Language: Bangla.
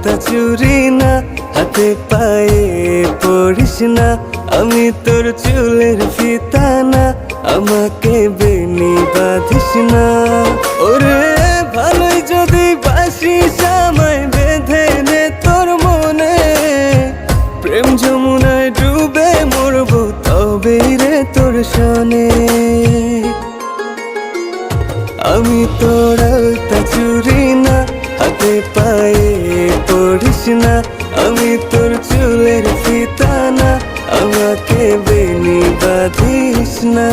আলতা চুরি না, হাতে পায়ে পড়িস না, আমি তোর চুলের ফিতা না, আমাকে বেনি বাঁধিস না। ওরে ভালোই যদি বাসিস আমায় বেঁধে নে তোর মনে, প্রেম যমুনায় ডুবে মরবো তবেই রে তোর শোনে। আমি তোর আলতা চুরি না, হাতে পায়ে পড়িস না, আমি তোর চুলের ফিতা না, আমাকে বেনি বাঁধিস না।